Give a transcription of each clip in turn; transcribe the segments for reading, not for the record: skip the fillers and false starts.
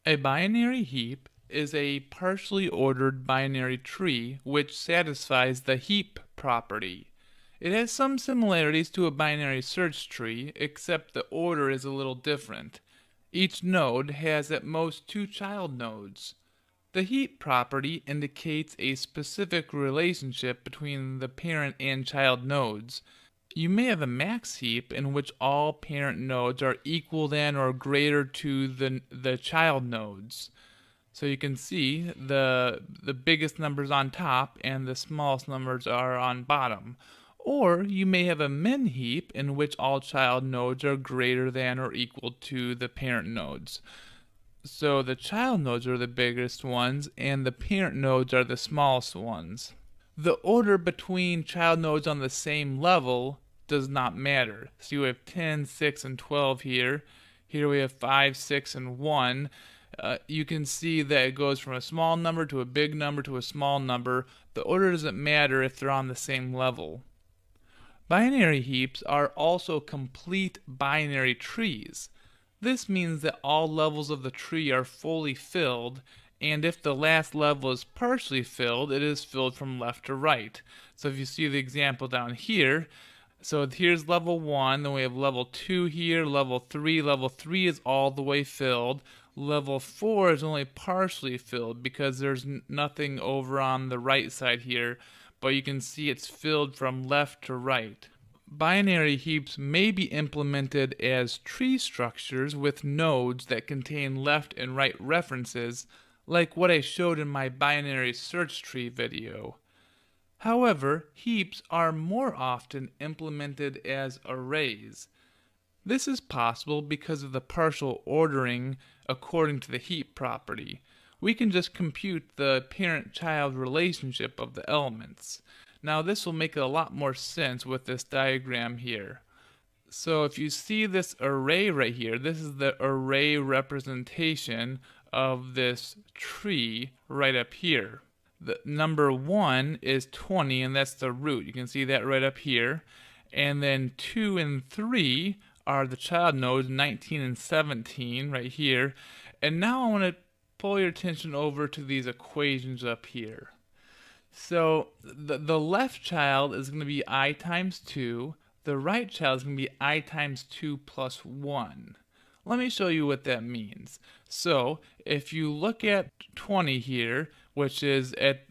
A binary heap is a partially ordered binary tree which satisfies the heap property. It has some similarities to a binary search tree, except the order is a little different. Each node has at most two child nodes. The heap property indicates a specific relationship between the parent and child nodes. You may have a max heap in which all parent nodes are equal than or greater to the child nodes. So you can see the biggest numbers on top and the smallest numbers are on bottom. Or you may have a min heap in which all child nodes are greater than or equal to the parent nodes. So the child nodes are the biggest ones and the parent nodes are the smallest ones. The order between child nodes on the same level does not matter. So you have 10, 6, and 12 here. Here we have 5, 6, and 1. You can see that it goes from a small number to a big number to a small number. The order doesn't matter if they're on the same level. Binary heaps are also complete binary trees. This means that all levels of the tree are fully filled, and if the last level is partially filled, it is filled from left to right. So if you see the example down here, so here's level 1, then we have level 2 here, level 3. Level 3 is all the way filled. Level 4 is only partially filled because there's nothing over on the right side here, but you can see it's filled from left to right. Binary heaps may be implemented as tree structures with nodes that contain left and right references, like what I showed in my binary search tree video. However, heaps are more often implemented as arrays. This is possible because of the partial ordering according to the heap property. We can just compute the parent-child relationship of the elements. Now this will make a lot more sense with this diagram here. So if you see this array right here, this is the array representation of this tree right up here. The number 1 is 20, and that's the root. You can see that right up here. And then 2 and 3 are the child nodes, 19 and 17 right here. And now I want to pull your attention over to these equations up here. So the left child is going to be I times 2. The right child is going to be I times 2 plus 1. Let me show you what that means. So if you look at 20 here, which is at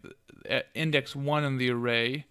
index 1 in the array,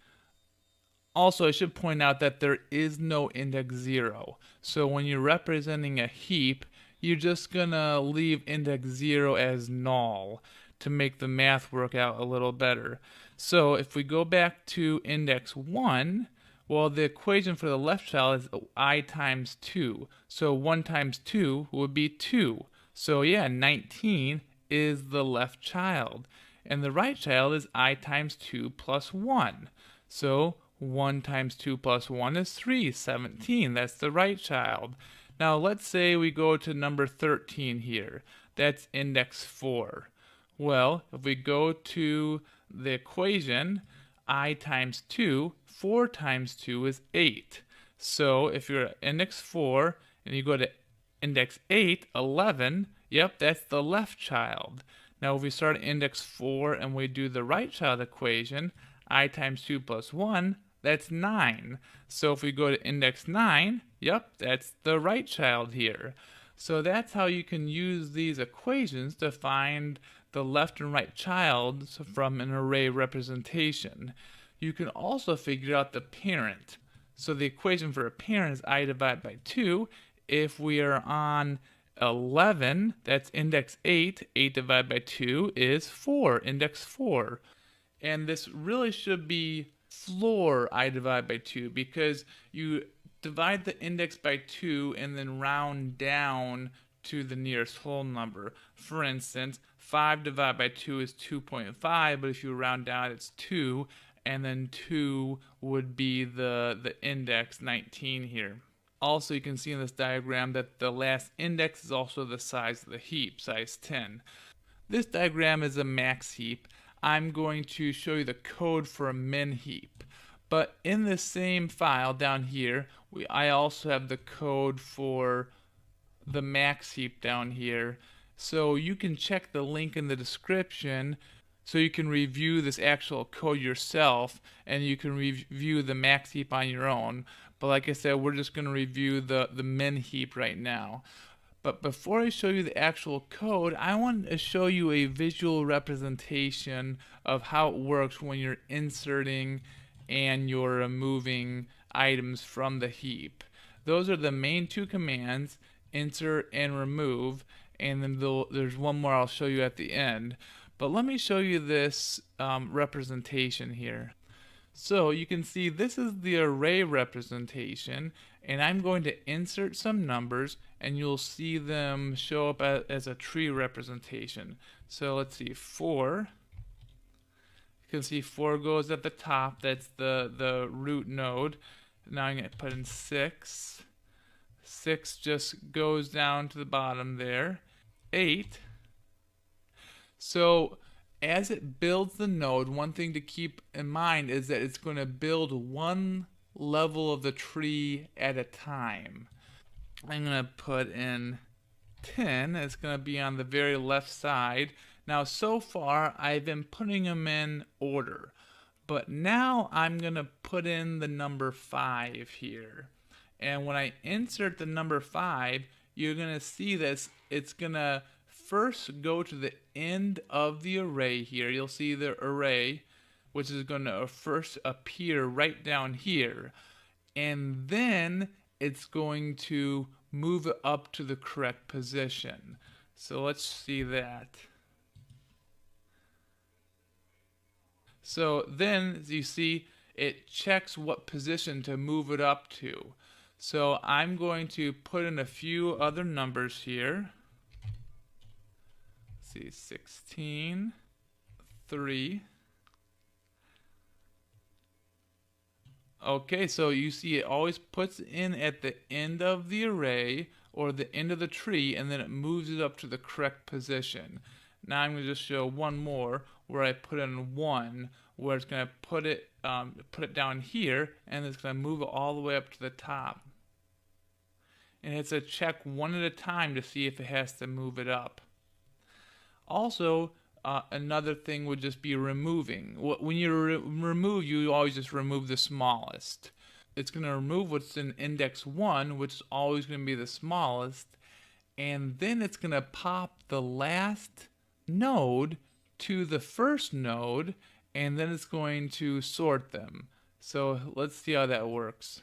also I should point out that there is no index 0. So when you're representing a heap, you're just going to leave index 0 as null to make the math work out a little better. So if we go back to index 1, well, the equation for the left child is I times 2. So 1 times 2 would be 2. So yeah, 19 is the left child. And the right child is I times 2 plus 1. So 1 times 2 plus 1 is 3, 17. That's the right child. Now let's say we go to number 13 here. That's index 4. Well, if we go to the equation, I times 2, 4 times 2 is 8. So if you're at index 4 and you go to index 8, 11, yep, that's the left child. Now if we start at index 4 and we do the right child equation, I times 2 plus 1, that's 9. So if we go to index 9, yep, that's the right child here. So that's how you can use these equations to find the left and right childs from an array representation. You can also figure out the parent. So the equation for a parent is I divided by 2. If we are on 11, that's index 8. 8 divided by 2 is 4, index 4. And this really should be floor I divided by 2 because you divide the index by 2 and then round down to the nearest whole number. For instance, 5 divided by 2 is 2.5, but if you round down it's 2, and then 2 would be the index 19 here. Also, you can see in this diagram that the last index is also the size of the heap, size 10. This diagram is a max heap. I'm going to show you the code for a min heap. But in the same file down here, I also have the code for the max heap down here. So you can check the link in the description so you can review this actual code yourself, and you can review the Max-Heap on your own. But like I said, we're just going to review the min-heap right now. But before I show you the actual code, I want to show you a visual representation of how it works when you're inserting and you're removing items from the heap. Those are the main two commands, insert and remove, and then there's one more I'll show you at the end. But let me show you this representation here. So you can see this is the array representation, and I'm going to insert some numbers and you'll see them show up as a tree representation. So let's see, 4. You can see 4 goes at the top, that's the root node. Now I'm going to put in 6. 6 just goes down to the bottom there. 8. So as it builds the node, one thing to keep in mind is that it's going to build one level of the tree at a time. I'm going to put in 10. It's going to be on the very left side. Now so far I've been putting them in order, but now I'm going to put in the number 5 here. And when I insert the number 5, you're going to see this. It's going to first go to the end of the array here. You'll see the array, which is going to first appear right down here. And then it's going to move it up to the correct position. So let's see that. So then, as you see, it checks what position to move it up to. So I'm going to put in a few other numbers here. See, 16, 3. Okay, so you see it always puts in at the end of the array or the end of the tree, and then it moves it up to the correct position. Now I'm going to just show one more where I put in 1, where it's going to put it down here, and it's going to move it all the way up to the top. And it's a check one at a time to see if it has to move it up. Also, another thing would just be removing. When you remove, you always just remove the smallest. It's going to remove what's in index 1, which is always going to be the smallest, and then it's going to pop the last node to the first node, and then it's going to sort them. So let's see how that works.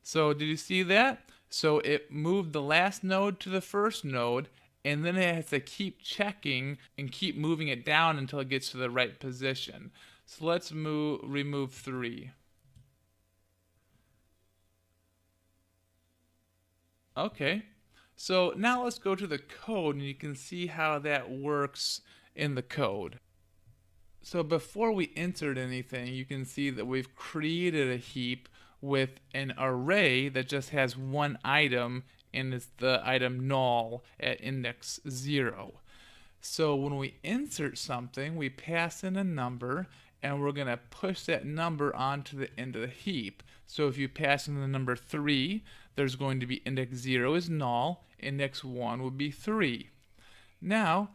So did you see that? So it moved the last node to the first node, and then it has to keep checking and keep moving it down until it gets to the right position. So let's remove 3. Okay, so now let's go to the code, and you can see how that works in the code. So before we insert anything, you can see that we've created a heap with an array that just has one item, and it's the item null at index 0. So when we insert something, we pass in a number, and we're going to push that number onto the end of the heap. So if you pass in the number 3, there's going to be index 0 is null, index 1 would be 3. Now,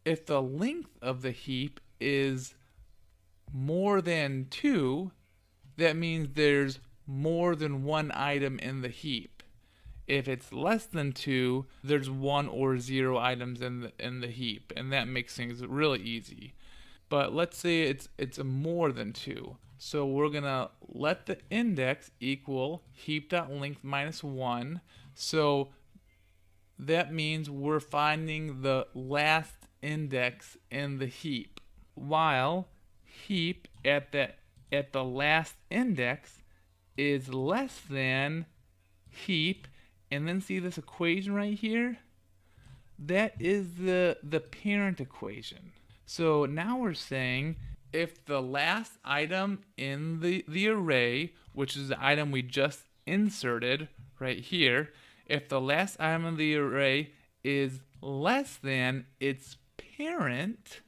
if the length of the heap is more than 2, that means there's more than one item in the heap. If it's less than 2, there's 1 or 0 items in the heap, and that makes things really easy. But let's say it's a more than 2. So we're gonna let the index equal heap.length minus 1. So that means we're finding the last index in the heap, while heap at the last index is less than heap, and then see this equation right here? That is the parent equation. So now we're saying if the last item in the array, which is the item we just inserted right here, if the last item in the array is less than its parent,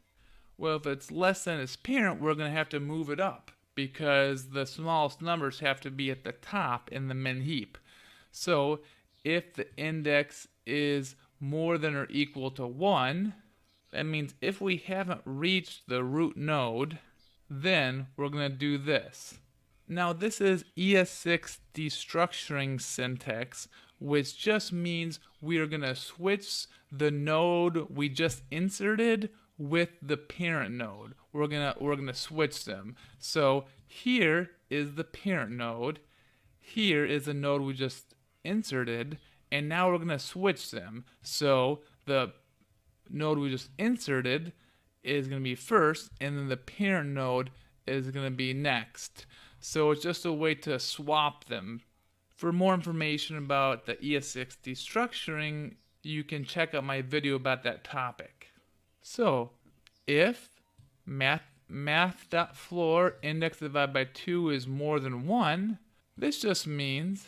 well, if it's less than its parent, we're going to have to move it up, because the smallest numbers have to be at the top in the min heap. So if the index is more than or equal to 1, that means if we haven't reached the root node, then we're going to do this. Now this is ES6 destructuring syntax, which just means we are going to switch the node we just inserted with the parent node. We're gonna switch them. So here is the parent node, here is the node we just inserted, and now we're gonna switch them. So the node we just inserted is gonna be first, and then the parent node is gonna be next. So it's just a way to swap them. For more information about the ES6 destructuring, you can check out my video about that topic. So if math.floor index divided by 2 is more than 1, this just means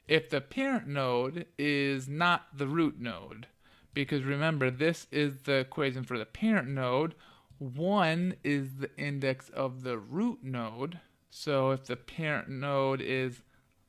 if the parent node is not the root node. Because remember, this is the equation for the parent node. 1 is the index of the root node. So if the parent node is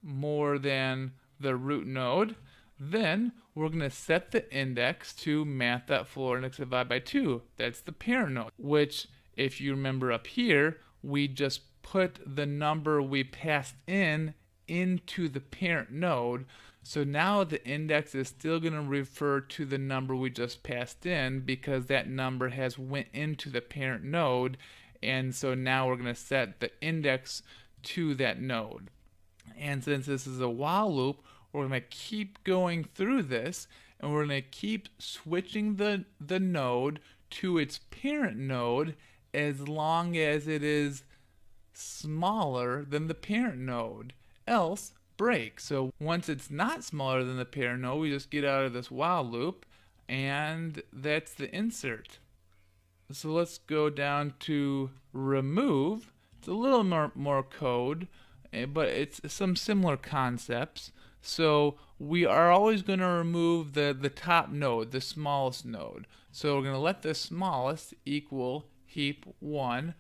more than the root node, then we're going to set the index to math.floor index divided by 2. That's the parent node, which, if you remember up here, we just put the number we passed in into the parent node. So now the index is still going to refer to the number we just passed in because that number has went into the parent node, and so now we're going to set the index to that node. And since this is a while loop, we're going to keep going through this, and we're going to keep switching the node to its parent node as long as it is smaller than the parent node, else break. So once it's not smaller than the parent node, we just get out of this while loop, and that's the insert. So let's go down to remove. It's a little more code, but it's some similar concepts. So we are always going to remove the top node, the smallest node. So we're going to let the smallest equal heap 1.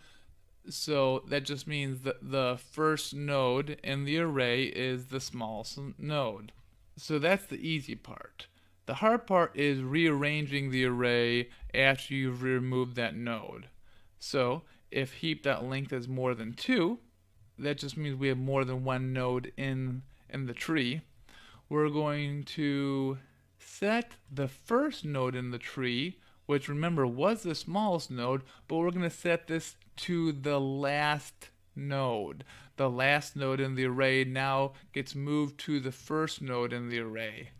So that just means that the first node in the array is the smallest node. So that's the easy part. The hard part is rearranging the array after you've removed that node. So if heap.length is more than 2, that just means we have more than one node in the tree. We're going to set the first node in the tree, which remember was the smallest node, but we're going to set this to the last node. The last node in the array now gets moved to the first node in the array.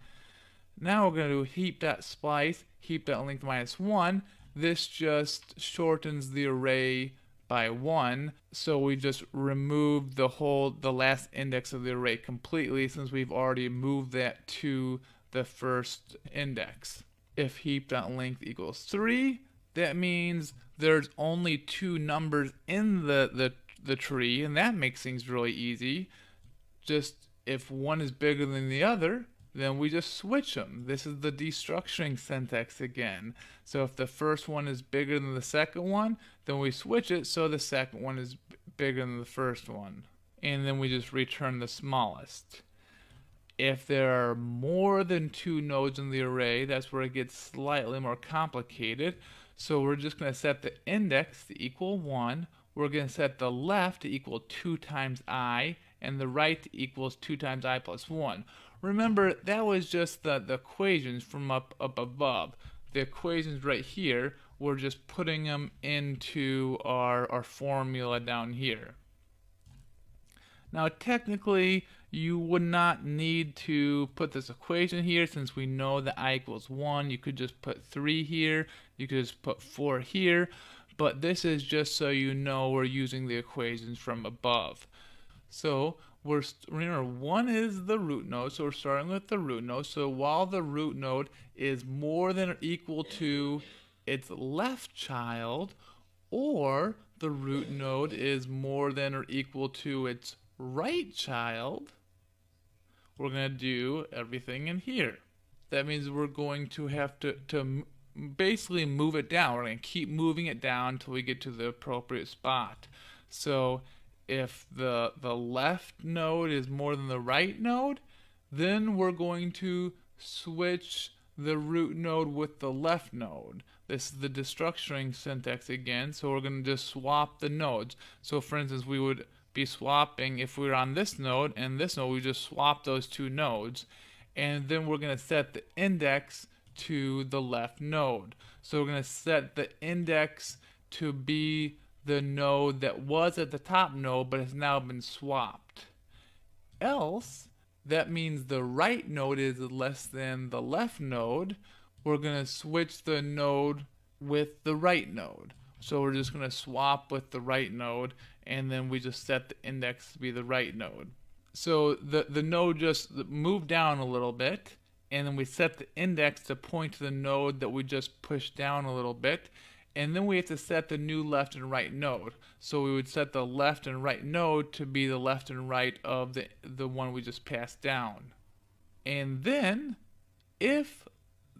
Now we're going to do heap.splice, heap.length minus 1. This just shortens the array by 1, so we just removed the last index of the array completely since we've already moved that to the first index. If heap.length equals 3, that means there's only 2 numbers in the tree, and that makes things really easy. Just if one is bigger than the other, then we just switch them. This is the destructuring syntax again. So if the first one is bigger than the second one, then we switch it so the second one is bigger than the first one. And then we just return the smallest. If there are more than 2 nodes in the array, that's where it gets slightly more complicated. So we're just going to set the index to equal 1. We're going to set the left to equal 2 times I, and the right equals 2 times I plus 1. Remember, that was just the equations from up above. The equations right here, we're just putting them into our formula down here. Now technically, you would not need to put this equation here since we know that I equals 1. You could just put 3 here, you could just put 4 here, but this is just so you know we're using the equations from above. So remember, 1 is the root node, so we're starting with the root node. So while the root node is more than or equal to its left child, or the root node is more than or equal to its right child, we're going to do everything in here. That means we're going to have to basically move it down. We're going to keep moving it down until we get to the appropriate spot. So if the left node is more than the right node, Then we're going to switch the root node with the left node. This is the destructuring syntax again, so we're going to just swap the nodes. So for instance, we would be swapping, if we were on this node and this node, we just swap those two nodes. And then we're going to set the index to the left node. So we're going to set the index to be the node that was at the top node but has now been swapped. Else, that means the right node is less than the left node. We're going to switch the node with the right node. So we're just going to swap with the right node, and then we just set the index to be the right node. So the node just moved down a little bit, and then we set the index to point to the node that we just pushed down a little bit, and then we have to set the new left and right node. So we would set the left and right node to be the left and right of the one we just passed down. And then if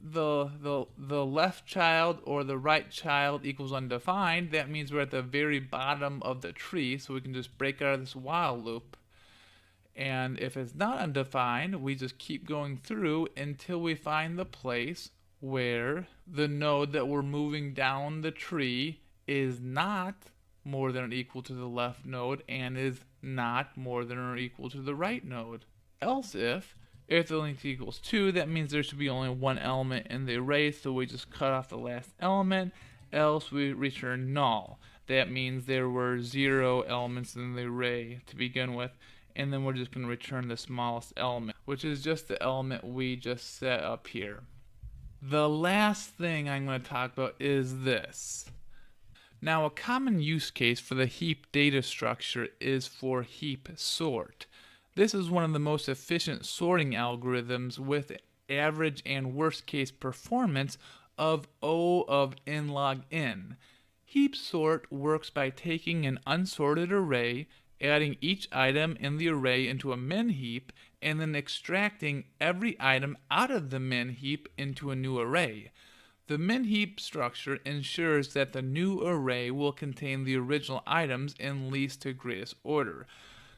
the left child or the right child equals undefined, that means we're at the very bottom of the tree, so we can just break out of this while loop. And if it's not undefined, we just keep going through until we find the place where the node that we're moving down the tree is not more than or equal to the left node and is not more than or equal to the right node. Else if the length equals 2, that means there should be only one element in the array, so we just cut off the last element. Else we return null. That means there were 0 elements in the array to begin with, and then we're just going to return the smallest element, which is just the element we just set up here. The last thing I'm going to talk about is this. Now, a common use case for the heap data structure is for heap sort. This is one of the most efficient sorting algorithms with average and worst case performance of O of n log n. Heap sort works by taking an unsorted array, adding each item in the array into a min heap, and then extracting every item out of the min heap into a new array. The min heap structure ensures that the new array will contain the original items in least to greatest order.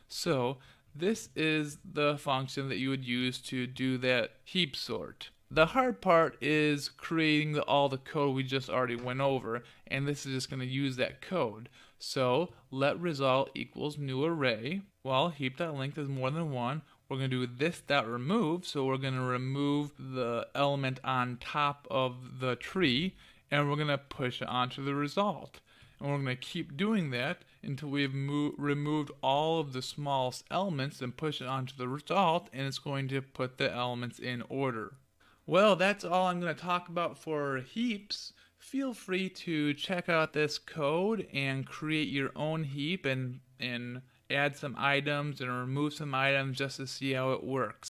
So this is the function that you would use to do that heap sort. The hard part is creating all the code we just already went over, and this is just going to use that code. So let result equals new array. Well, heap.length is more than 1. We're going to do this.remove, so we're going to remove the element on top of the tree, and we're going to push it onto the result. And we're going to keep doing that until we've removed all of the smallest elements and push it onto the result, and it's going to put the elements in order. Well, that's all I'm going to talk about for heaps. Feel free to check out this code and create your own heap and add some items and remove some items just to see how it works.